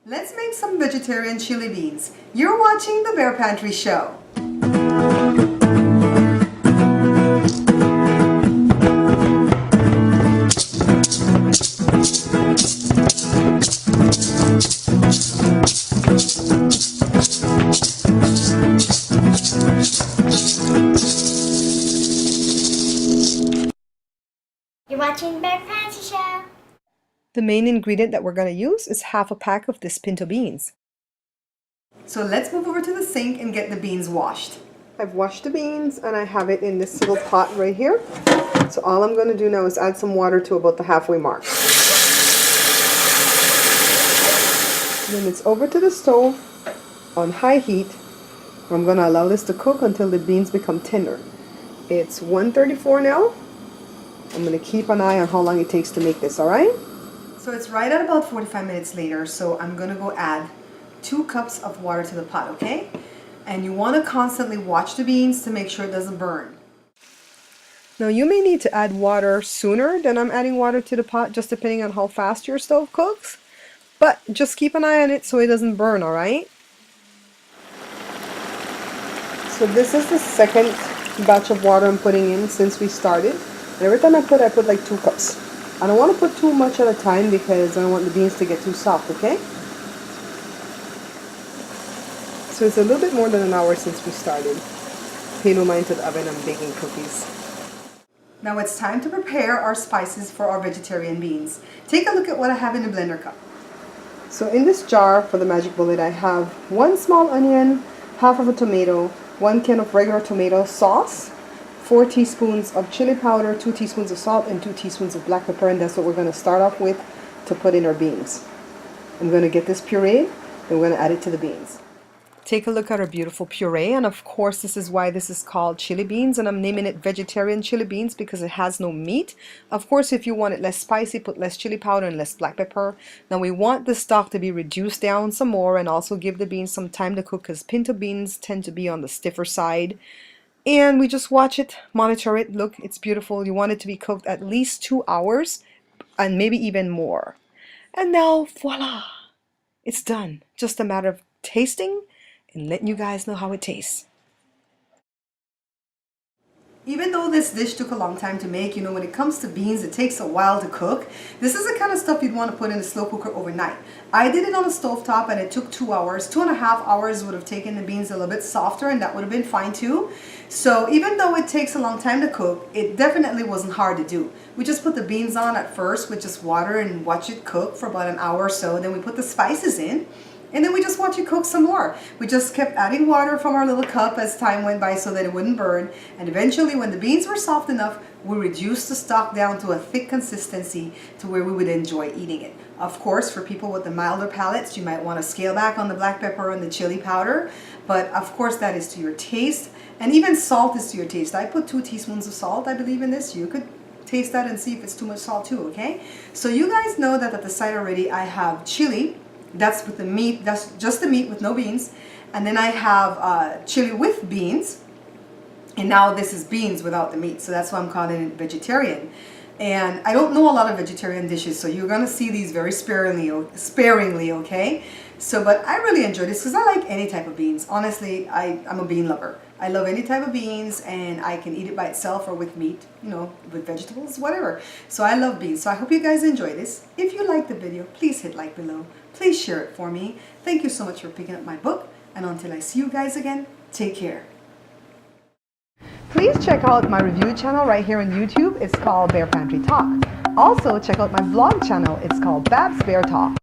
Let's make some vegetarian chili beans. You're watching the Bear Pantry Show. You're watching Bear Pantry Show. The main ingredient that we're going to use is half a pack of this pinto beans. So let's move over to the sink and get the beans washed. I've washed the beans and I have it in this little pot right here. So all I'm going to do now is add some water to about the halfway mark. Then it's over to the stove on high heat. I'm going to allow this to cook until the beans become tender. It's 1:34 now. I'm going to keep an eye on how long it takes to make this, alright? So it's right at about 45 minutes later, so I'm going to go add 2 cups of water to the pot, okay? And you want to constantly watch the beans to make sure it doesn't burn. Now you may need to add water sooner than I'm adding water to the pot, just depending on how fast your stove cooks. But just keep an eye on it so it doesn't burn, alright? So this is the second batch of water I'm putting in since we started. And every time I put like 2 cups. I don't want to put too much at a time because I don't want the beans to get too soft, okay? So it's a little bit more than an hour since we started. Pay no mind to the oven, I'm baking cookies. Now it's time to prepare our spices for our vegetarian beans. Take a look at what I have in the blender cup. So in this jar for the magic bullet I have 1 small onion, half of a tomato, 1 can of regular tomato sauce, 4 teaspoons of chili powder, 2 teaspoons of salt, and 2 teaspoons of black pepper, and that's what we're going to start off with to put in our beans. I'm going to get this pureed, and we're going to add it to the beans. Take a look at our beautiful puree, and of course this is why this is called chili beans, and I'm naming it vegetarian chili beans because it has no meat. Of course, if you want it less spicy, put less chili powder and less black pepper. Now we want the stock to be reduced down some more and also give the beans some time to cook because pinto beans tend to be on the stiffer side. And we just watch it, monitor it. Look, it's beautiful. You want it to be cooked at least 2 hours and maybe even more. And now, voila, it's done. Just a matter of tasting and letting you guys know how it tastes. Even though this dish took a long time to make, you know, when it comes to beans, it takes a while to cook. This is the kind of stuff you'd want to put in a slow cooker overnight. I did it on a stovetop and it took 2 hours. 2.5 hours would have taken the beans a little bit softer and that would have been fine too. So even though it takes a long time to cook, it definitely wasn't hard to do. We just put the beans on at first with just water and watch it cook for about an hour or so. Then we put the spices in. And then we just watch it cook some more. We just kept adding water from our little cup as time went by so that it wouldn't burn. And eventually when the beans were soft enough, we reduced the stock down to a thick consistency to where we would enjoy eating it. Of course, for people with the milder palates, you might want to scale back on the black pepper and the chili powder. But of course that is to your taste. And even salt is to your taste. I put 2 teaspoons of salt, I believe, in this. You could taste that and see if it's too much salt too, okay? So you guys know that at the side already I have chili. That's with the meat, that's just the meat with no beans. And then I have chili with beans. And now this is beans without the meat. So that's why I'm calling it vegetarian. And I don't know a lot of vegetarian dishes, so you're going to see these very sparingly, okay? So, but I really enjoy this because I like any type of beans. Honestly, I'm a bean lover. I love any type of beans and I can eat it by itself or with meat, you know, with vegetables, whatever. So I love beans. So I hope you guys enjoy this. If you like the video, please hit like below. Please share it for me. Thank you so much for picking up my book. And until I see you guys again, take care. Please check out my review channel right here on YouTube. It's called Bear Pantry Talk. Also, check out my vlog channel. It's called Babs Bear Talk.